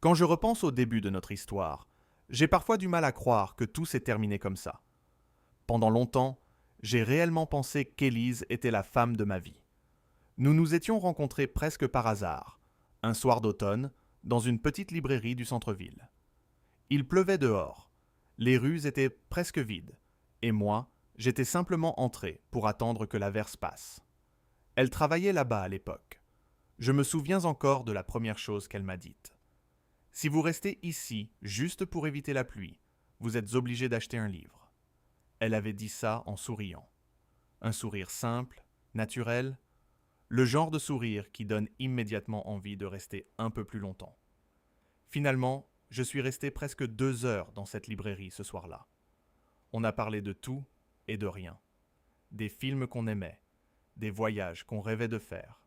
Quand je repense au début de notre histoire, j'ai parfois du mal à croire que tout s'est terminé comme ça. Pendant longtemps, j'ai réellement pensé qu'Élise était la femme de ma vie. Nous nous étions rencontrés presque par hasard, un soir d'automne, dans une petite librairie du centre-ville. Il pleuvait dehors, les rues étaient presque vides, et moi, j'étais simplement entré pour attendre que l'averse passe. Elle travaillait là-bas à l'époque. Je me souviens encore de la première chose qu'elle m'a dite. Si vous restez ici juste pour éviter la pluie, vous êtes obligé d'acheter un livre. Elle avait dit ça en souriant. Un sourire simple, naturel, le genre de sourire qui donne immédiatement envie de rester un peu plus longtemps. Finalement, je suis resté presque 2 heures dans cette librairie ce soir-là. On a parlé de tout et de rien. Des films qu'on aimait, des voyages qu'on rêvait de faire,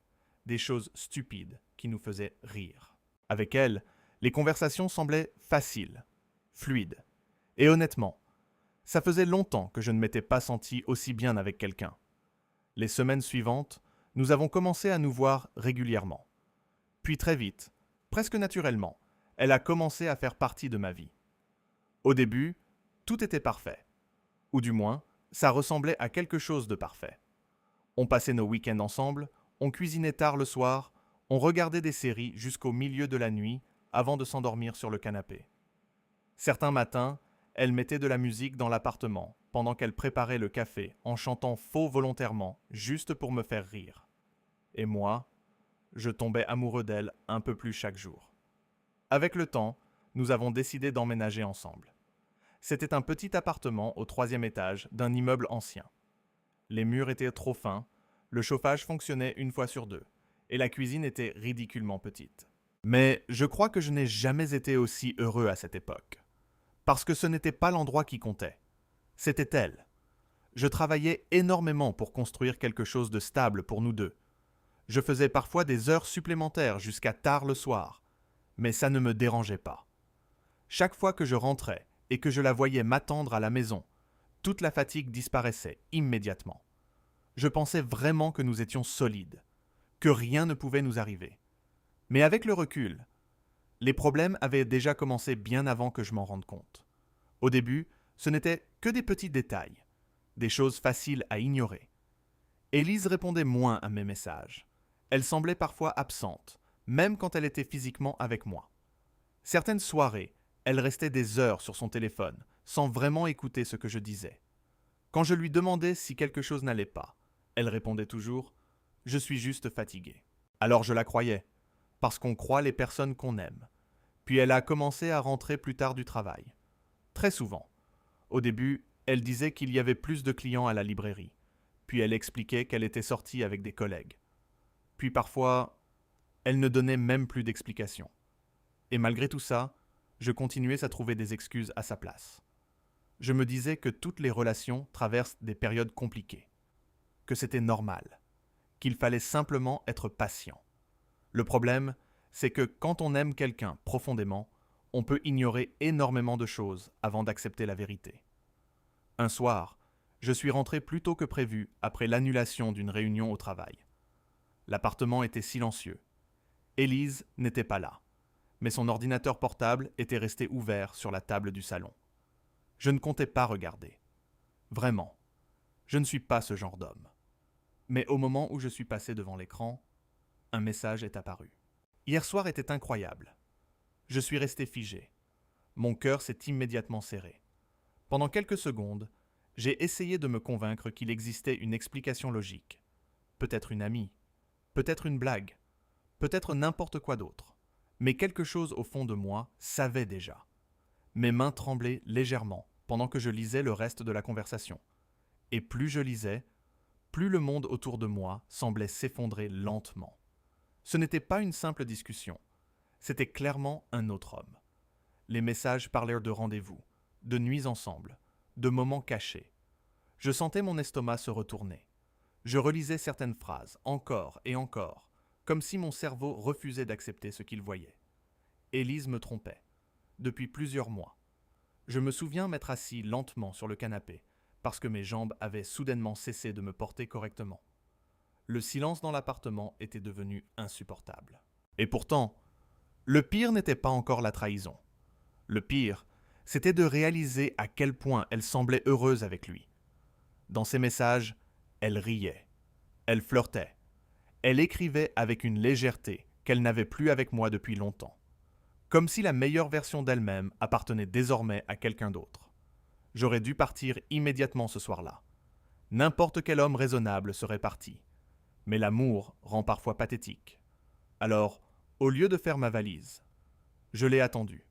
des choses stupides qui nous faisaient rire. Avec elle, les conversations semblaient faciles, fluides. Et honnêtement, ça faisait longtemps que je ne m'étais pas senti aussi bien avec quelqu'un. Les semaines suivantes, nous avons commencé à nous voir régulièrement. Puis très vite, presque naturellement, elle a commencé à faire partie de ma vie. Au début, tout était parfait. Ou du moins, ça ressemblait à quelque chose de parfait. On passait nos week-ends ensemble, on cuisinait tard le soir, on regardait des séries jusqu'au milieu de la nuit avant de s'endormir sur le canapé. Certains matins, elle mettait de la musique dans l'appartement pendant qu'elle préparait le café en chantant faux volontairement juste pour me faire rire. Et moi, je tombais amoureux d'elle un peu plus chaque jour. Avec le temps, nous avons décidé d'emménager ensemble. C'était un petit appartement au 3e étage d'un immeuble ancien. Les murs étaient trop fins, le chauffage fonctionnait 1 fois sur 2, et la cuisine était ridiculement petite. Mais je crois que je n'ai jamais été aussi heureux à cette époque. Parce que ce n'était pas l'endroit qui comptait. C'était elle. Je travaillais énormément pour construire quelque chose de stable pour nous deux. Je faisais parfois des heures supplémentaires jusqu'à tard le soir, mais ça ne me dérangeait pas. Chaque fois que je rentrais et que je la voyais m'attendre à la maison, toute la fatigue disparaissait immédiatement. Je pensais vraiment que nous étions solides, que rien ne pouvait nous arriver. Mais avec le recul, les problèmes avaient déjà commencé bien avant que je m'en rende compte. Au début, ce n'étaient que des petits détails, des choses faciles à ignorer. Élise répondait moins à mes messages. Elle semblait parfois absente, même quand elle était physiquement avec moi. Certaines soirées, elle restait des heures sur son téléphone, sans vraiment écouter ce que je disais. Quand je lui demandais si quelque chose n'allait pas, elle répondait toujours « Je suis juste fatiguée ». Alors je la croyais, parce qu'on croit les personnes qu'on aime. Puis elle a commencé à rentrer plus tard du travail. Très souvent. Au début, elle disait qu'il y avait plus de clients à la librairie. Puis elle expliquait qu'elle était sortie avec des collègues. Puis parfois, elle ne donnait même plus d'explications. Et malgré tout ça, je continuais à trouver des excuses à sa place. Je me disais que toutes les relations traversent des périodes compliquées, que c'était normal, qu'il fallait simplement être patient. Le problème, c'est que quand on aime quelqu'un profondément, on peut ignorer énormément de choses avant d'accepter la vérité. Un soir, je suis rentré plus tôt que prévu après l'annulation d'une réunion au travail. L'appartement était silencieux. Élise n'était pas là, mais son ordinateur portable était resté ouvert sur la table du salon. Je ne comptais pas regarder. Vraiment, je ne suis pas ce genre d'homme. Mais au moment où je suis passé devant l'écran, un message est apparu. Hier soir était incroyable. Je suis resté figé. Mon cœur s'est immédiatement serré. Pendant quelques secondes, j'ai essayé de me convaincre qu'il existait une explication logique. Peut-être une amie, peut-être une blague, peut-être n'importe quoi d'autre. Mais quelque chose au fond de moi savait déjà. Mes mains tremblaient légèrement pendant que je lisais le reste de la conversation. Et plus je lisais, plus le monde autour de moi semblait s'effondrer lentement. Ce n'était pas une simple discussion. C'était clairement un autre homme. Les messages parlèrent de rendez-vous, de nuits ensemble, de moments cachés. Je sentais mon estomac se retourner. Je relisais certaines phrases, encore et encore, comme si mon cerveau refusait d'accepter ce qu'il voyait. Élise me trompait, depuis plusieurs mois. Je me souviens m'être assis lentement sur le canapé, parce que mes jambes avaient soudainement cessé de me porter correctement. Le silence dans l'appartement était devenu insupportable. Et pourtant, Le pire n'était pas encore la trahison. Le pire, c'était de réaliser à quel point elle semblait heureuse avec lui. Dans ses messages, elle riait, elle flirtait, elle écrivait avec une légèreté qu'elle n'avait plus avec moi depuis longtemps, comme si la meilleure version d'elle-même appartenait désormais à quelqu'un d'autre. J'aurais dû partir immédiatement ce soir-là. N'importe quel homme raisonnable serait parti. Mais l'amour rend parfois pathétique. Alors, au lieu de faire ma valise, je l'ai attendue.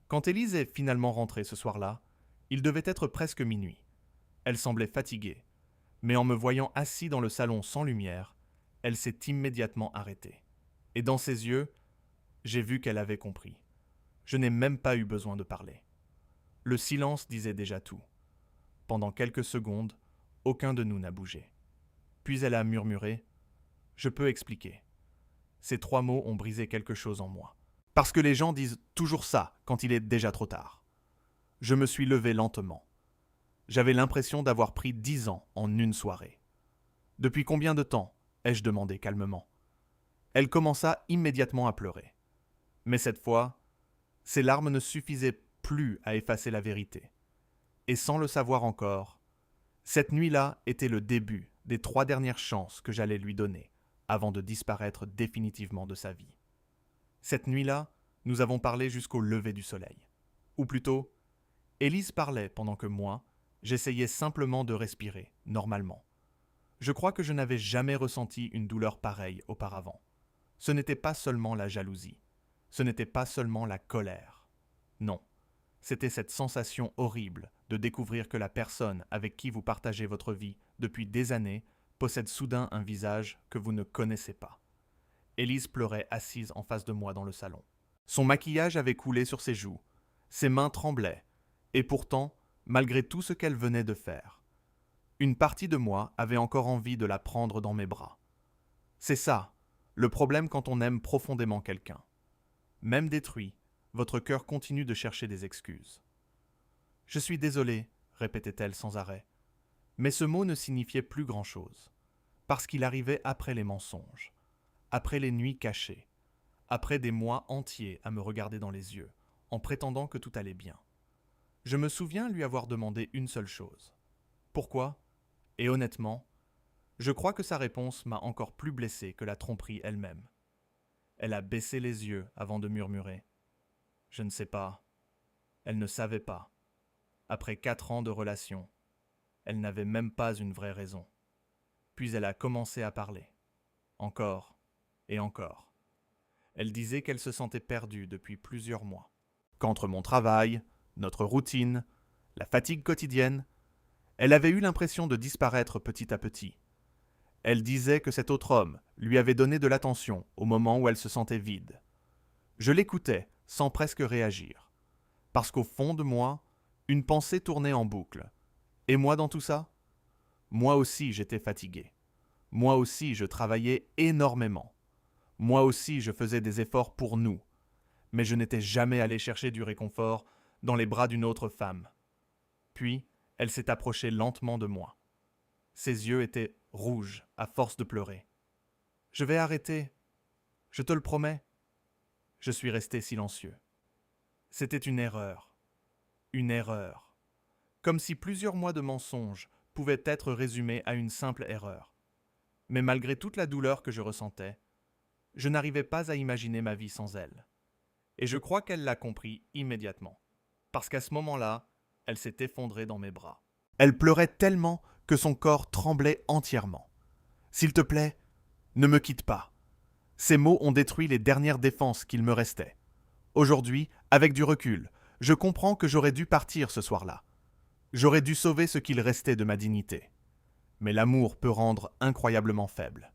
Quand Élise est finalement rentrée ce soir-là, il devait être presque minuit. Elle semblait fatiguée, mais en me voyant assis dans le salon sans lumière, elle s'est immédiatement arrêtée. Et dans ses yeux, j'ai vu qu'elle avait compris. Je n'ai même pas eu besoin de parler. Le silence disait déjà tout. Pendant quelques secondes, aucun de nous n'a bougé. Puis elle a murmuré « Je peux expliquer ». Ces 3 mots ont brisé quelque chose en moi. Parce que les gens disent toujours ça quand il est déjà trop tard. Je me suis levé lentement. J'avais l'impression d'avoir pris 10 ans en une soirée. « Depuis combien de temps ?» ai-je demandé calmement. Elle commença immédiatement à pleurer. Mais cette fois, ses larmes ne suffisaient plus à effacer la vérité. Et sans le savoir encore, cette nuit-là était le début des 3 dernières chances que j'allais lui donner avant de disparaître définitivement de sa vie. Cette nuit-là, nous avons parlé jusqu'au lever du soleil. Ou plutôt, Élise parlait pendant que moi, j'essayais simplement de respirer, normalement. Je crois que je n'avais jamais ressenti une douleur pareille auparavant. Ce n'était pas seulement la jalousie. Ce n'était pas seulement la colère. Non, c'était cette sensation horrible de découvrir que la personne avec qui vous partagez votre vie depuis des années possède soudain un visage que vous ne connaissez pas. Élise pleurait assise en face de moi dans le salon. Son maquillage avait coulé sur ses joues, ses mains tremblaient, et pourtant, malgré tout ce qu'elle venait de faire, une partie de moi avait encore envie de la prendre dans mes bras. C'est ça, le problème quand on aime profondément quelqu'un. Même détruit, votre cœur continue de chercher des excuses. « Je suis désolée », répétait-elle sans arrêt. Mais ce mot ne signifiait plus grand-chose, parce qu'il arrivait après les mensonges, après les nuits cachées, après des mois entiers à me regarder dans les yeux, en prétendant que tout allait bien. Je me souviens lui avoir demandé une seule chose. Pourquoi ? Et honnêtement, je crois que sa réponse m'a encore plus blessé que la tromperie elle-même. Elle a baissé les yeux avant de murmurer. Je ne sais pas. Elle ne savait pas. Après 4 ans de relation, elle n'avait même pas une vraie raison. Puis elle a commencé à parler. Encore et encore. Elle disait qu'elle se sentait perdue depuis plusieurs mois. Qu'entre mon travail, notre routine, la fatigue quotidienne, elle avait eu l'impression de disparaître petit à petit. Elle disait que cet autre homme lui avait donné de l'attention au moment où elle se sentait vide. Je l'écoutais sans presque réagir. Parce qu'au fond de moi, une pensée tournait en boucle. Et moi dans tout ça ? Moi aussi j'étais fatigué. Moi aussi je travaillais énormément. Moi aussi je faisais des efforts pour nous. Mais je n'étais jamais allé chercher du réconfort dans les bras d'une autre femme. Puis, elle s'est approchée lentement de moi. Ses yeux étaient rouges à force de pleurer. « Je vais arrêter. Je te le promets. » Je suis resté silencieux. C'était une erreur. Une erreur. Comme si plusieurs mois de mensonges pouvaient être résumés à une simple erreur. Mais malgré toute la douleur que je ressentais, je n'arrivais pas à imaginer ma vie sans elle. Et je crois qu'elle l'a compris immédiatement. Parce qu'à ce moment-là, elle s'est effondrée dans mes bras. Elle pleurait tellement que son corps tremblait entièrement. « S'il te plaît, ne me quitte pas. » Ces mots ont détruit les dernières défenses qu'il me restait. Aujourd'hui, avec du recul, je comprends que j'aurais dû partir ce soir-là. J'aurais dû sauver ce qu'il restait de ma dignité. Mais l'amour peut rendre incroyablement faible.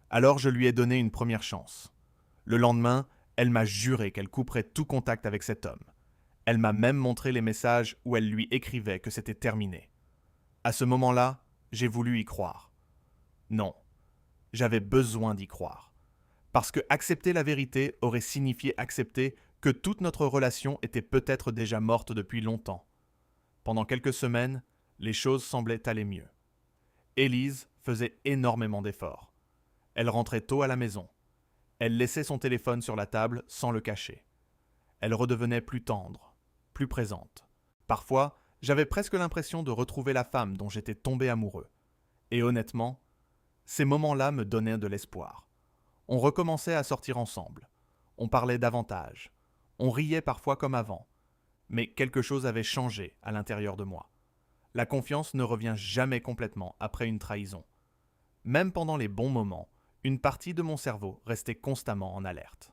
Alors je lui ai donné une première chance. Le lendemain, elle m'a juré qu'elle couperait tout contact avec cet homme. Elle m'a même montré les messages où elle lui écrivait que c'était terminé. À ce moment-là, j'ai voulu y croire. Non, j'avais besoin d'y croire. Parce que accepter la vérité aurait signifié accepter que toute notre relation était peut-être déjà morte depuis longtemps. Pendant quelques semaines, les choses semblaient aller mieux. Élise faisait énormément d'efforts. Elle rentrait tôt à la maison. Elle laissait son téléphone sur la table sans le cacher. Elle redevenait plus tendre, plus présente. Parfois, j'avais presque l'impression de retrouver la femme dont j'étais tombé amoureux. Et honnêtement, ces moments-là me donnaient de l'espoir. On recommençait à sortir ensemble. On parlait davantage. On riait parfois comme avant. Mais quelque chose avait changé à l'intérieur de moi. La confiance ne revient jamais complètement après une trahison. Même pendant les bons moments, une partie de mon cerveau restait constamment en alerte.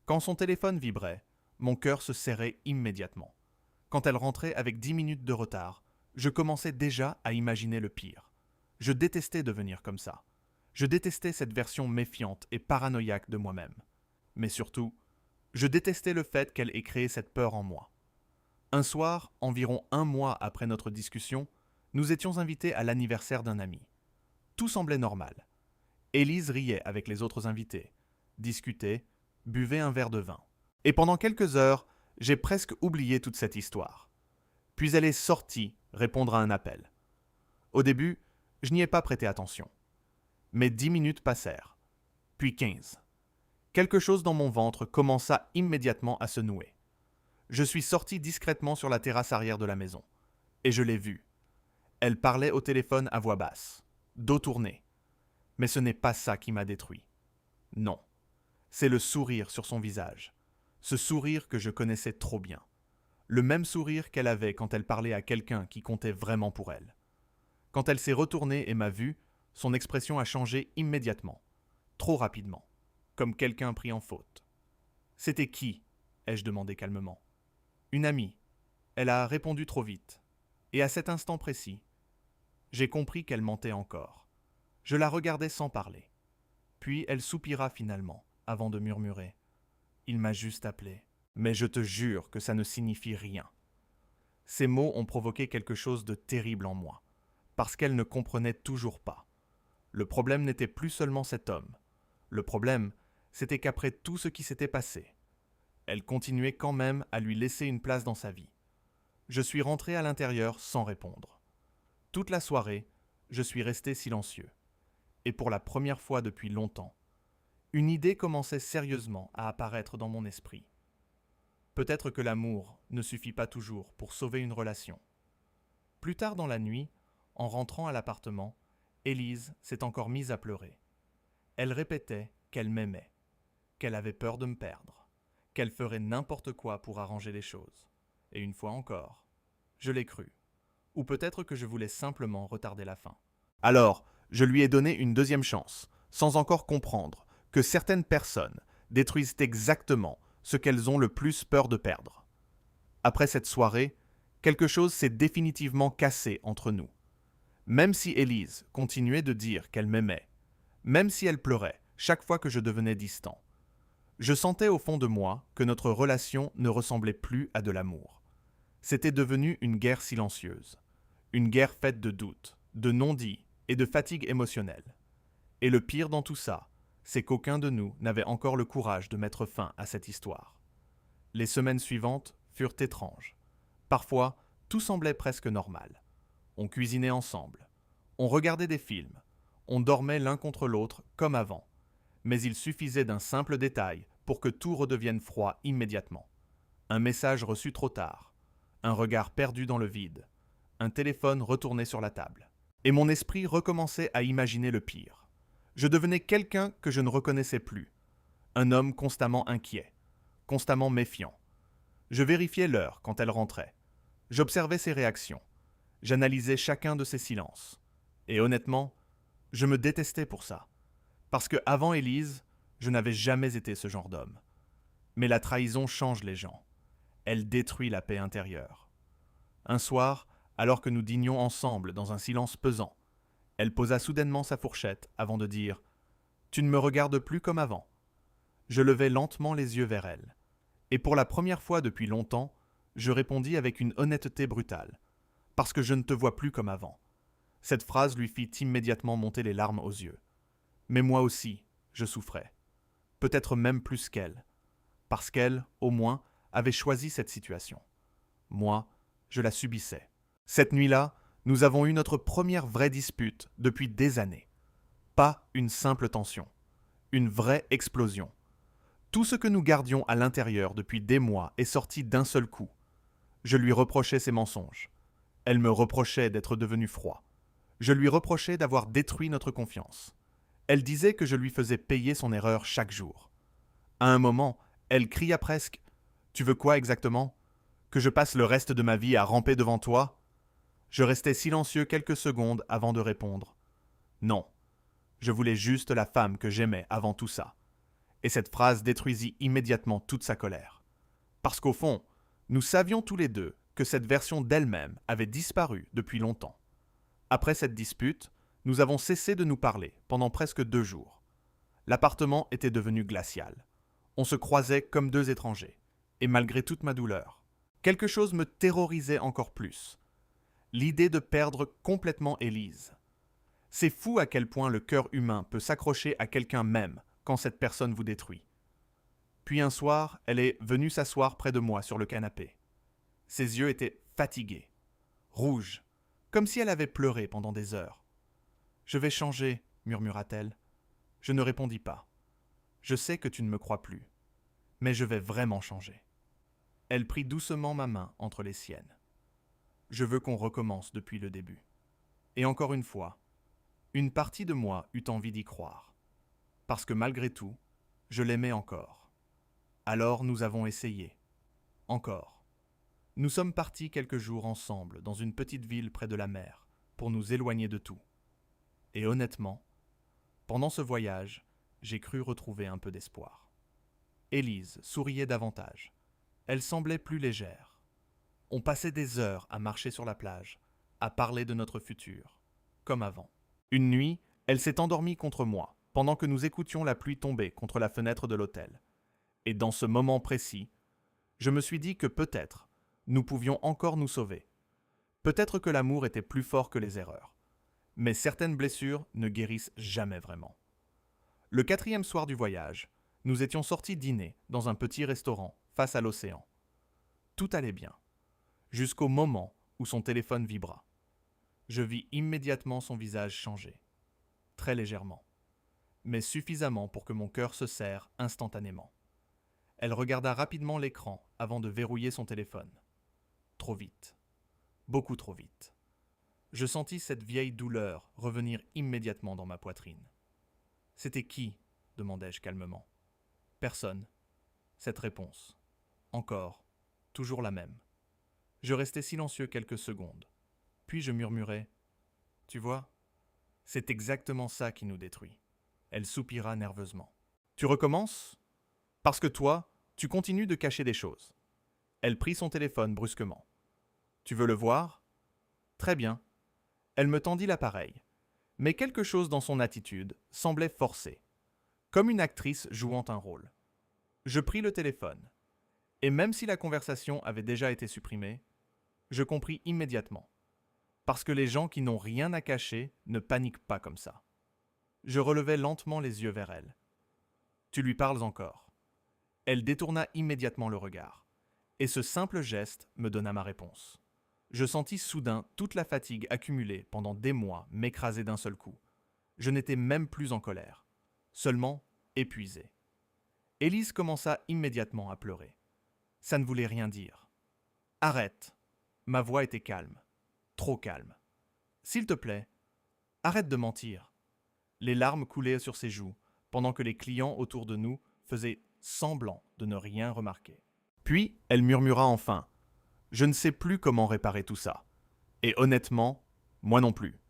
Quand son téléphone vibrait, mon cœur se serrait immédiatement. Quand elle rentrait avec 10 minutes de retard, je commençais déjà à imaginer le pire. Je détestais devenir comme ça. Je détestais cette version méfiante et paranoïaque de moi-même. Mais surtout, je détestais le fait qu'elle ait créé cette peur en moi. Un soir, environ 1 mois après notre discussion, nous étions invités à l'anniversaire d'un ami. Tout semblait normal. Élise riait avec les autres invités, discutait, buvait un verre de vin. Et pendant quelques heures, j'ai presque oublié toute cette histoire. Puis elle est sortie répondre à un appel. Au début, je n'y ai pas prêté attention. Mais 10 minutes passèrent, puis 15. Quelque chose dans mon ventre commença immédiatement à se nouer. Je suis sorti discrètement sur la terrasse arrière de la maison. Et je l'ai vue. Elle parlait au téléphone à voix basse, dos tourné. Mais ce n'est pas ça qui m'a détruit. Non. C'est le sourire sur son visage. Ce sourire que je connaissais trop bien. Le même sourire qu'elle avait quand elle parlait à quelqu'un qui comptait vraiment pour elle. Quand elle s'est retournée et m'a vu, son expression a changé immédiatement. Trop rapidement. Comme quelqu'un pris en faute. « C'était qui ?» ai-je demandé calmement. « Une amie. » Elle a répondu trop vite. Et à cet instant précis, j'ai compris qu'elle mentait encore. Je la regardais sans parler. Puis elle soupira finalement, avant de murmurer. « Il m'a juste appelé. Mais je te jure que ça ne signifie rien. » Ces mots ont provoqué quelque chose de terrible en moi, parce qu'elle ne comprenait toujours pas. Le problème n'était plus seulement cet homme. Le problème, c'était qu'après tout ce qui s'était passé, elle continuait quand même à lui laisser une place dans sa vie. Je suis rentré à l'intérieur sans répondre. Toute la soirée, je suis resté silencieux. Et pour la première fois depuis longtemps, une idée commençait sérieusement à apparaître dans mon esprit. Peut-être que l'amour ne suffit pas toujours pour sauver une relation. Plus tard dans la nuit, en rentrant à l'appartement, Élise s'est encore mise à pleurer. Elle répétait qu'elle m'aimait, qu'elle avait peur de me perdre, qu'elle ferait n'importe quoi pour arranger les choses. Et une fois encore, je l'ai cru. Ou peut-être que je voulais simplement retarder la fin. Alors, je lui ai donné une deuxième chance, sans encore comprendre que certaines personnes détruisent exactement ce qu'elles ont le plus peur de perdre. Après cette soirée, quelque chose s'est définitivement cassé entre nous. Même si Élise continuait de dire qu'elle m'aimait, même si elle pleurait chaque fois que je devenais distant, je sentais au fond de moi que notre relation ne ressemblait plus à de l'amour. C'était devenu une guerre silencieuse, une guerre faite de doutes, de non-dits et de fatigue émotionnelle. Et le pire dans tout ça, c'est qu'aucun de nous n'avait encore le courage de mettre fin à cette histoire. Les semaines suivantes furent étranges. Parfois, tout semblait presque normal. On cuisinait ensemble, on regardait des films, on dormait l'un contre l'autre comme avant. Mais il suffisait d'un simple détail pour que tout redevienne froid immédiatement. Un message reçu trop tard, un regard perdu dans le vide, un téléphone retourné sur la table. Et mon esprit recommençait à imaginer le pire. Je devenais quelqu'un que je ne reconnaissais plus, un homme constamment inquiet, constamment méfiant. Je vérifiais l'heure quand elle rentrait. J'observais ses réactions. J'analysais chacun de ses silences. Et honnêtement, je me détestais pour ça. Parce que avant Élise, je n'avais jamais été ce genre d'homme. Mais la trahison change les gens. Elle détruit la paix intérieure. Un soir, alors que nous dînions ensemble dans un silence pesant, elle posa soudainement sa fourchette avant de dire « Tu ne me regardes plus comme avant ». Je levai lentement les yeux vers elle. Et pour la première fois depuis longtemps, je répondis avec une honnêteté brutale. « Parce que je ne te vois plus comme avant ». Cette phrase lui fit immédiatement monter les larmes aux yeux. Mais moi aussi, je souffrais. Peut-être même plus qu'elle. Parce qu'elle, au moins, avait choisi cette situation. Moi, je la subissais. Cette nuit-là, nous avons eu notre première vraie dispute depuis des années. Pas une simple tension. Une vraie explosion. Tout ce que nous gardions à l'intérieur depuis des mois est sorti d'un seul coup. Je lui reprochais ses mensonges. Elle me reprochait d'être devenu froid. Je lui reprochais d'avoir détruit notre confiance. Elle disait que je lui faisais payer son erreur chaque jour. À un moment, elle cria presque « Tu veux quoi exactement? Que je passe le reste de ma vie à ramper devant toi ?» Je restais silencieux quelques secondes avant de répondre « Non, je voulais juste la femme que j'aimais avant tout ça. » Et cette phrase détruisit immédiatement toute sa colère. Parce qu'au fond, nous savions tous les deux que cette version d'elle-même avait disparu depuis longtemps. Après cette dispute, nous avons cessé de nous parler pendant presque 2 jours. L'appartement était devenu glacial. On se croisait comme 2 étrangers. Et malgré toute ma douleur, quelque chose me terrorisait encore plus. L'idée de perdre complètement Élise. C'est fou à quel point le cœur humain peut s'accrocher à quelqu'un même quand cette personne vous détruit. Puis un soir, elle est venue s'asseoir près de moi sur le canapé. Ses yeux étaient fatigués, rouges, comme si elle avait pleuré pendant des heures. « Je vais changer, » murmura-t-elle. Je ne répondis pas. « Je sais que tu ne me crois plus, mais je vais vraiment changer. » Elle prit doucement ma main entre les siennes. « Je veux qu'on recommence depuis le début. » Et encore une fois, une partie de moi eut envie d'y croire. Parce que malgré tout, je l'aimais encore. Alors nous avons essayé. Encore. Nous sommes partis quelques jours ensemble dans une petite ville près de la mer pour nous éloigner de tout. Et honnêtement, pendant ce voyage, j'ai cru retrouver un peu d'espoir. Élise souriait davantage. Elle semblait plus légère. On passait des heures à marcher sur la plage, à parler de notre futur, comme avant. Une nuit, elle s'est endormie contre moi, pendant que nous écoutions la pluie tomber contre la fenêtre de l'hôtel. Et dans ce moment précis, je me suis dit que peut-être nous pouvions encore nous sauver. Peut-être que l'amour était plus fort que les erreurs. Mais certaines blessures ne guérissent jamais vraiment. Le 4e soir du voyage, nous étions sortis dîner dans un petit restaurant face à l'océan. Tout allait bien, jusqu'au moment où son téléphone vibra. Je vis immédiatement son visage changer, très légèrement, mais suffisamment pour que mon cœur se serre instantanément. Elle regarda rapidement l'écran avant de verrouiller son téléphone. Trop vite. Beaucoup trop vite. Je sentis cette vieille douleur revenir immédiatement dans ma poitrine. « C'était qui ?» demandai-je calmement. « Personne. » Cette réponse. Encore. Toujours la même. Je restai silencieux quelques secondes. Puis je murmurai « Tu vois, c'est exactement ça qui nous détruit. » Elle soupira nerveusement. « Tu recommences ? Parce que toi, tu continues de cacher des choses. » Elle prit son téléphone brusquement. « Tu veux le voir ? » Très bien. Elle me tendit l'appareil. Mais quelque chose dans son attitude semblait forcé, comme une actrice jouant un rôle. Je pris le téléphone. Et même si la conversation avait déjà été supprimée, je compris immédiatement. Parce que les gens qui n'ont rien à cacher ne paniquent pas comme ça. Je relevai lentement les yeux vers elle. « Tu lui parles encore ?» Elle détourna immédiatement le regard. Et ce simple geste me donna ma réponse. Je sentis soudain toute la fatigue accumulée pendant des mois m'écraser d'un seul coup. Je n'étais même plus en colère, seulement épuisé. Élise commença immédiatement à pleurer. Ça ne voulait rien dire. « Arrête !» Ma voix était calme, trop calme. « S'il te plaît, arrête de mentir. » Les larmes coulaient sur ses joues, pendant que les clients autour de nous faisaient semblant de ne rien remarquer. Puis, elle murmura enfin « Je ne sais plus comment réparer tout ça. » Et honnêtement, moi non plus.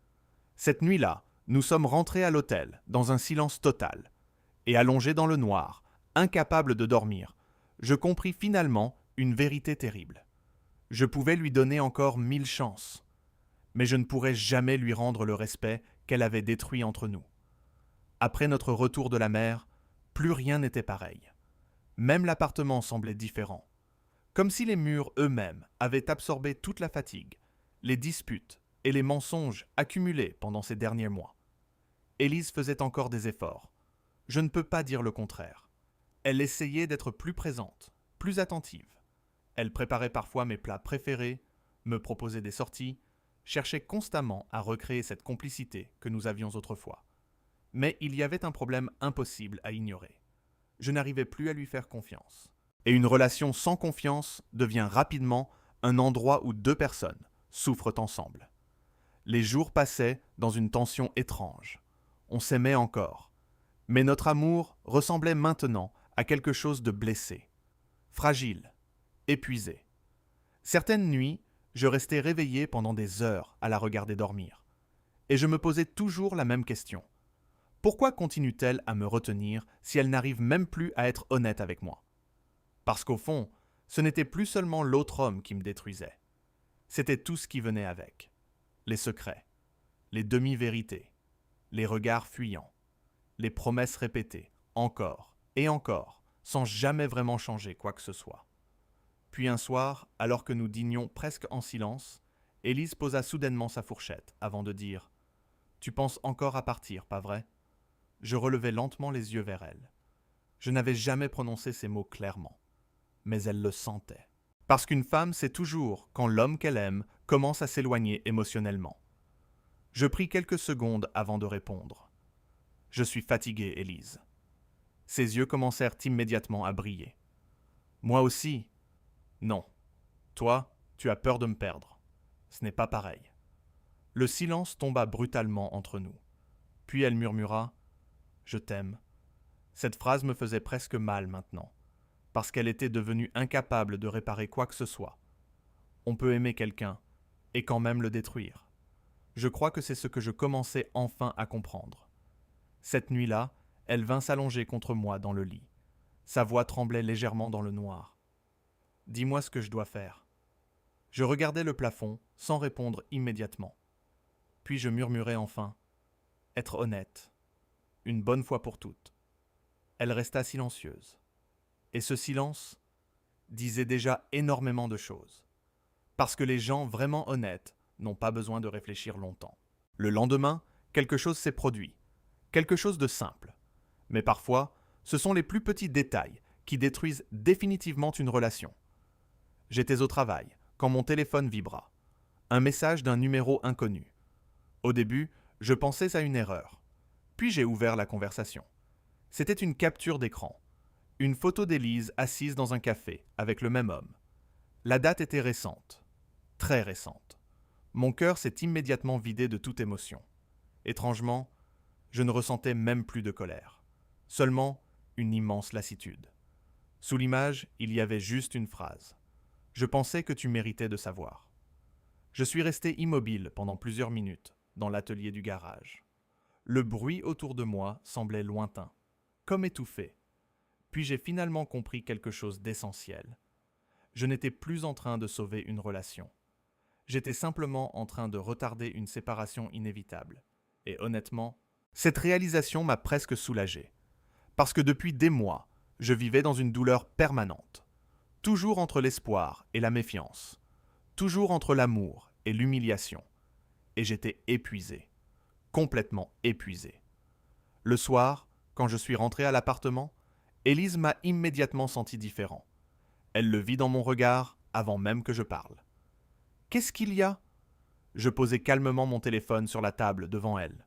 Cette nuit-là, nous sommes rentrés à l'hôtel, dans un silence total. Et allongés dans le noir, incapables de dormir, je compris finalement une vérité terrible. Je pouvais lui donner encore 1000 chances. Mais je ne pourrais jamais lui rendre le respect qu'elle avait détruit entre nous. Après notre retour de la mer, plus rien n'était pareil. Même l'appartement semblait différent. Comme si les murs eux-mêmes avaient absorbé toute la fatigue, les disputes et les mensonges accumulés pendant ces derniers mois. Élise faisait encore des efforts. Je ne peux pas dire le contraire. Elle essayait d'être plus présente, plus attentive. Elle préparait parfois mes plats préférés, me proposait des sorties, cherchait constamment à recréer cette complicité que nous avions autrefois. Mais il y avait un problème impossible à ignorer. je n'arrivais plus à lui faire confiance. Et une relation sans confiance devient rapidement un endroit où deux personnes souffrent ensemble. Les jours passaient dans une tension étrange. On s'aimait encore. Mais notre amour ressemblait maintenant à quelque chose de blessé, fragile, épuisé. Certaines nuits, je restais réveillé pendant des heures à la regarder dormir. Et je me posais toujours la même question. Pourquoi continue-t-elle à me retenir si elle n'arrive même plus à être honnête avec moi? Parce qu'au fond, ce n'était plus seulement l'autre homme qui me détruisait. C'était tout ce qui venait avec. Les secrets, les demi-vérités, les regards fuyants, les promesses répétées, encore et encore, sans jamais vraiment changer quoi que ce soit. Puis un soir, alors que nous dînions presque en silence, Élise posa soudainement sa fourchette avant de dire « Tu penses encore à partir, pas vrai ?» Je relevai lentement les yeux vers elle. Je n'avais jamais prononcé ces mots clairement, mais elle le sentait. Parce qu'une femme sait toujours quand l'homme qu'elle aime commence à s'éloigner émotionnellement. Je pris quelques secondes avant de répondre. « Je suis fatigué, Élise. » Ses yeux commencèrent immédiatement à briller. « Moi aussi. » « Non. Toi, tu as peur de me perdre. Ce n'est pas pareil. » Le silence tomba brutalement entre nous. Puis elle murmura « Je t'aime. » Cette phrase me faisait presque mal maintenant, parce qu'elle était devenue incapable de réparer quoi que ce soit. On peut aimer quelqu'un, et quand même le détruire. Je crois que c'est ce que je commençais enfin à comprendre. Cette nuit-là, elle vint s'allonger contre moi dans le lit. Sa voix tremblait légèrement dans le noir. « Dis-moi ce que je dois faire. » Je regardais le plafond sans répondre immédiatement. Puis je murmurai enfin « Être honnête. Une bonne fois pour toutes. » Elle resta silencieuse. Et ce silence disait déjà énormément de choses. Parce que les gens vraiment honnêtes n'ont pas besoin de réfléchir longtemps. Le lendemain, quelque chose s'est produit. Quelque chose de simple. Mais parfois, ce sont les plus petits détails qui détruisent définitivement une relation. J'étais au travail quand mon téléphone vibra. Un message d'un numéro inconnu. Au début, je pensais à une erreur. Puis j'ai ouvert la conversation. C'était une capture d'écran. Une photo d'Élise assise dans un café avec le même homme. La date était récente. Très récente. Mon cœur s'est immédiatement vidé de toute émotion. Étrangement, je ne ressentais même plus de colère. Seulement une immense lassitude. Sous l'image, il y avait juste une phrase. Je pensais que tu méritais de savoir. Je suis resté immobile pendant plusieurs minutes dans l'atelier du garage. Le bruit autour de moi semblait lointain, comme étouffé. Puis j'ai finalement compris quelque chose d'essentiel. Je n'étais plus en train de sauver une relation. J'étais simplement en train de retarder une séparation inévitable. Et honnêtement, cette réalisation m'a presque soulagé. Parce que depuis des mois, je vivais dans une douleur permanente. Toujours entre l'espoir et la méfiance. Toujours entre l'amour et l'humiliation. Et j'étais épuisé. Complètement épuisé. Le soir, quand je suis rentré à l'appartement, Élise m'a immédiatement senti différent. Elle le vit dans mon regard avant même que je parle. « Qu'est-ce qu'il y a ?» Je posai calmement mon téléphone sur la table devant elle.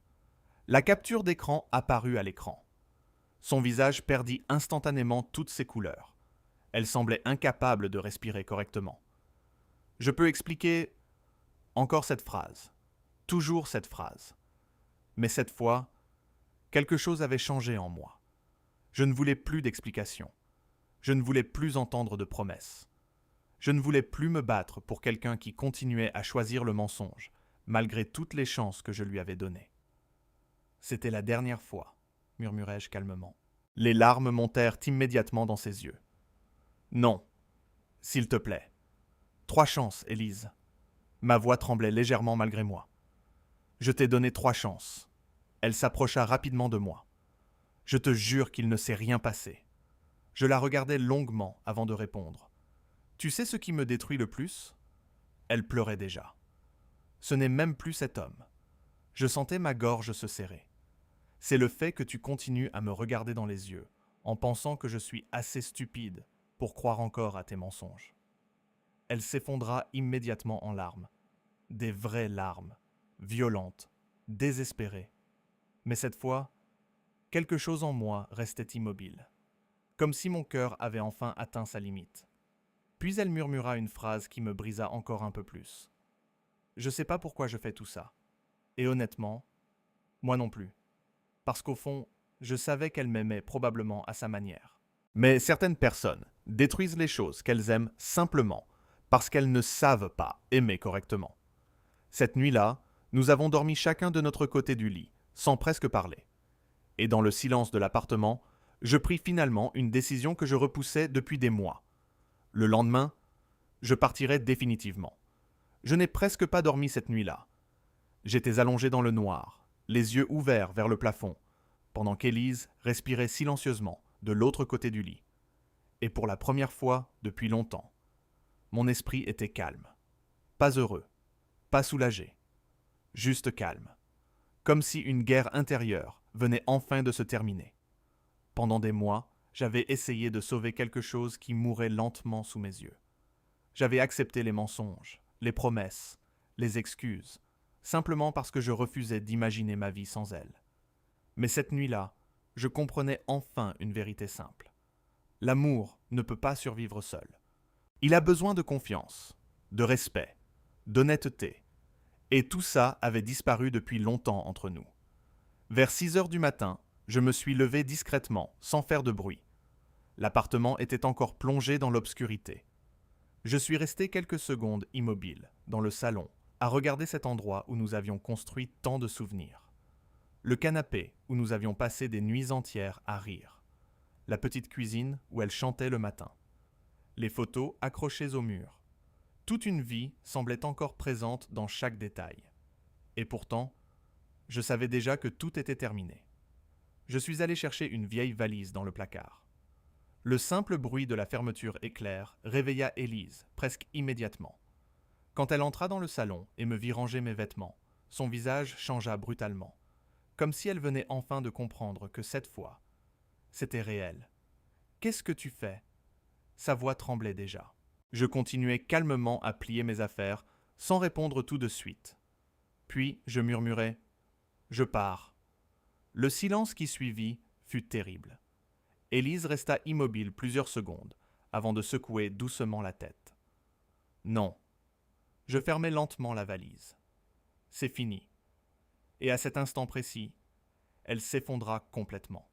La capture d'écran apparut à l'écran. Son visage perdit instantanément toutes ses couleurs. Elle semblait incapable de respirer correctement. Je peux expliquer encore cette phrase. Toujours cette phrase. Mais cette fois, quelque chose avait changé en moi. Je ne voulais plus d'explications. Je ne voulais plus entendre de promesses. Je ne voulais plus me battre pour quelqu'un qui continuait à choisir le mensonge, malgré toutes les chances que je lui avais données. « C'était la dernière fois, » murmurai-je calmement. Les larmes montèrent immédiatement dans ses yeux. « Non, s'il te plaît. 3 chances, Élise. » Ma voix tremblait légèrement malgré moi. « Je t'ai donné 3 chances. » Elle s'approcha rapidement de moi. « Je te jure qu'il ne s'est rien passé. » Je la regardai longuement avant de répondre. « Tu sais ce qui me détruit le plus ?» Elle pleurait déjà. « Ce n'est même plus cet homme. » Je sentais ma gorge se serrer. « C'est le fait que tu continues à me regarder dans les yeux, en pensant que je suis assez stupide pour croire encore à tes mensonges. » Elle s'effondra immédiatement en larmes. Des vraies larmes, violentes, désespérées. Mais cette fois, quelque chose en moi restait immobile. comme si mon cœur avait enfin atteint sa limite. Puis elle murmura une phrase qui me brisa encore un peu plus. Je sais pas pourquoi je fais tout ça. Et honnêtement, moi non plus. Parce qu'au fond, je savais qu'elle m'aimait probablement à sa manière. Mais certaines personnes détruisent les choses qu'elles aiment simplement parce qu'elles ne savent pas aimer correctement. Cette nuit-là, nous avons dormi chacun de notre côté du lit, sans presque parler. Et dans le silence de l'appartement, je pris finalement une décision que je repoussais depuis des mois. Le lendemain, je partirais définitivement. Je n'ai presque pas dormi cette nuit-là. J'étais allongé dans le noir, les yeux ouverts vers le plafond, pendant qu'Élise respirait silencieusement de l'autre côté du lit. Et pour la première fois depuis longtemps, mon esprit était calme. Pas heureux, pas soulagé, juste calme. Comme si une guerre intérieure venait enfin de se terminer. Pendant des mois, j'avais essayé de sauver quelque chose qui mourait lentement sous mes yeux. J'avais accepté les mensonges, les promesses, les excuses, simplement parce que je refusais d'imaginer ma vie sans elle. Mais cette nuit-là, je comprenais enfin une vérité simple. L'amour ne peut pas survivre seul. Il a besoin de confiance, de respect, d'honnêteté. Et tout ça avait disparu depuis longtemps entre nous. Vers 6 heures du matin, je me suis levé discrètement, sans faire de bruit. L'appartement était encore plongé dans l'obscurité. Je suis resté quelques secondes immobile, dans le salon, à regarder cet endroit où nous avions construit tant de souvenirs. Le canapé où nous avions passé des nuits entières à rire. La petite cuisine où elle chantait le matin. Les photos accrochées au mur. Toute une vie semblait encore présente dans chaque détail. Et pourtant, je savais déjà que tout était terminé. Je suis allé chercher une vieille valise dans le placard. Le simple bruit de la fermeture éclair réveilla Élise presque immédiatement. Quand elle entra dans le salon et me vit ranger mes vêtements, son visage changea brutalement, comme si elle venait enfin de comprendre que cette fois, c'était réel. « Qu'est-ce que tu fais ?» Sa voix tremblait déjà. Je continuais calmement à plier mes affaires, sans répondre tout de suite. Puis je murmurai « Je pars ». Le silence qui suivit fut terrible. Élise resta immobile plusieurs secondes, avant de secouer doucement la tête. Non. Je fermai lentement la valise. C'est fini. Et à cet instant précis, elle s'effondra complètement.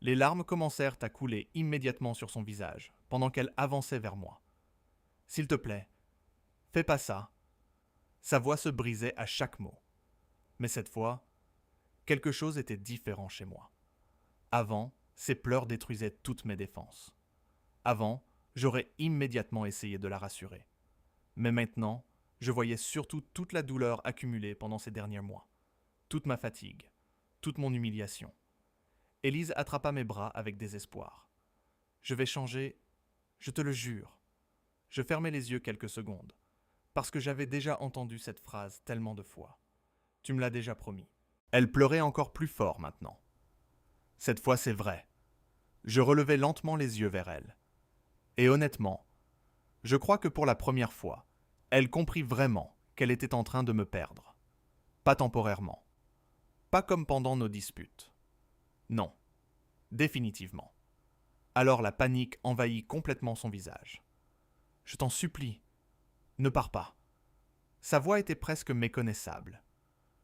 Les larmes commencèrent à couler immédiatement sur son visage, pendant qu'elle avançait vers moi. « S'il te plaît, fais pas ça. » Sa voix se brisait à chaque mot. Mais cette fois, quelque chose était différent chez moi. Avant, ses pleurs détruisaient toutes mes défenses. Avant, j'aurais immédiatement essayé de la rassurer. Mais maintenant, je voyais surtout toute la douleur accumulée pendant ces derniers mois. Toute ma fatigue, toute mon humiliation. Élise attrapa mes bras avec désespoir. « Je vais changer, je te le jure. » Je fermai les yeux quelques secondes, parce que j'avais déjà entendu cette phrase tellement de fois. Tu me l'as déjà promis. Elle pleurait encore plus fort maintenant. Cette fois, c'est vrai. Je relevai lentement les yeux vers elle. Et honnêtement, je crois que pour la première fois, elle comprit vraiment qu'elle était en train de me perdre. Pas temporairement. Pas comme pendant nos disputes. Non. Définitivement. Alors la panique envahit complètement son visage. « Je t'en supplie, ne pars pas. » Sa voix était presque méconnaissable.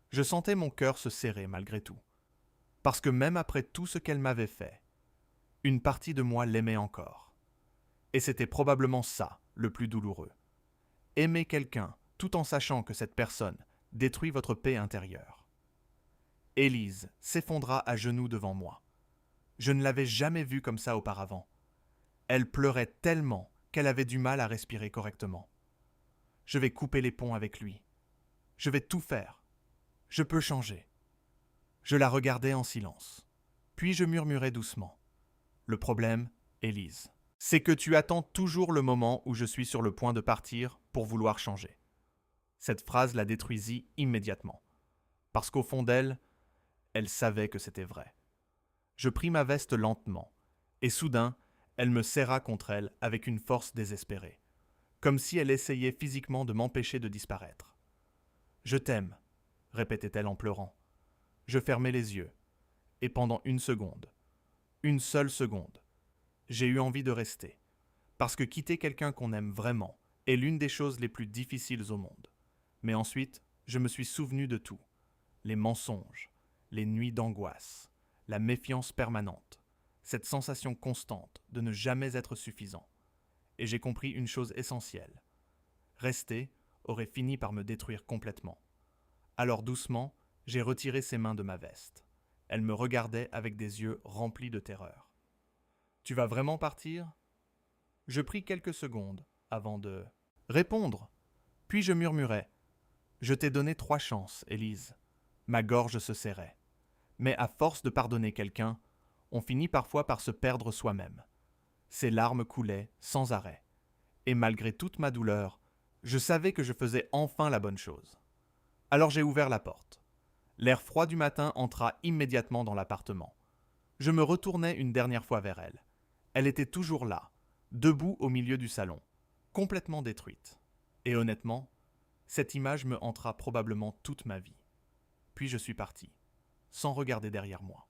Je sentais mon cœur se serrer malgré tout. Parce que même après tout ce qu'elle m'avait fait, une partie de moi l'aimait encore. Et c'était probablement ça le plus douloureux. Aimer quelqu'un tout en sachant que cette personne détruit votre paix intérieure. Élise s'effondra à genoux devant moi. Je ne l'avais jamais vue comme ça auparavant. Elle pleurait tellement qu'elle avait du mal à respirer correctement. Je vais couper les ponts avec lui. Je vais tout faire. Je peux changer. Je la regardais en silence. Puis je murmurai doucement. Le problème, Élise, c'est que tu attends toujours le moment où je suis sur le point de partir pour vouloir changer. Cette phrase la détruisit immédiatement. Parce qu'au fond d'elle, elle savait que c'était vrai. Je pris ma veste lentement, et soudain, elle me serra contre elle avec une force désespérée, comme si elle essayait physiquement de m'empêcher de disparaître. « Je t'aime », répétait-elle en pleurant. Je fermai les yeux, et pendant une seule seconde, J'ai eu envie de rester, parce que quitter quelqu'un qu'on aime vraiment est l'une des choses les plus difficiles au monde. Mais ensuite, je me suis souvenu de tout. Les mensonges, les nuits d'angoisse, la méfiance permanente, cette sensation constante de ne jamais être suffisant. Et j'ai compris une chose essentielle. Rester aurait fini par me détruire complètement. Alors doucement, j'ai retiré ses mains de ma veste. Elle me regardait avec des yeux remplis de terreur. « Tu vas vraiment partir ?» Je pris quelques secondes avant de répondre. Puis je murmurai. « Je t'ai donné 3 chances, Élise. » Ma gorge se serrait. Mais à force de pardonner quelqu'un, on finit parfois par se perdre soi-même. Ses larmes coulaient sans arrêt. Et malgré toute ma douleur, je savais que je faisais enfin la bonne chose. Alors j'ai ouvert la porte. L'air froid du matin entra immédiatement dans l'appartement. Je me retournai une dernière fois vers elle. Elle était toujours là, debout au milieu du salon, complètement détruite. Et honnêtement, cette image me hantera probablement toute ma vie. Puis je suis parti, sans regarder derrière moi.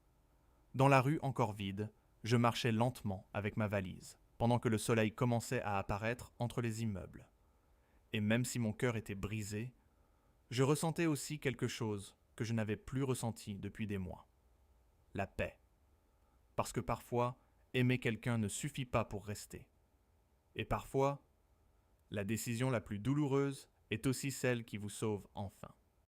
Dans la rue encore vide, je marchais lentement avec ma valise, pendant que le soleil commençait à apparaître entre les immeubles. Et même si mon cœur était brisé, je ressentais aussi quelque chose que je n'avais plus ressenti depuis des mois. La paix. Parce que parfois, aimer quelqu'un ne suffit pas pour rester. Et parfois, la décision la plus douloureuse est aussi celle qui vous sauve enfin.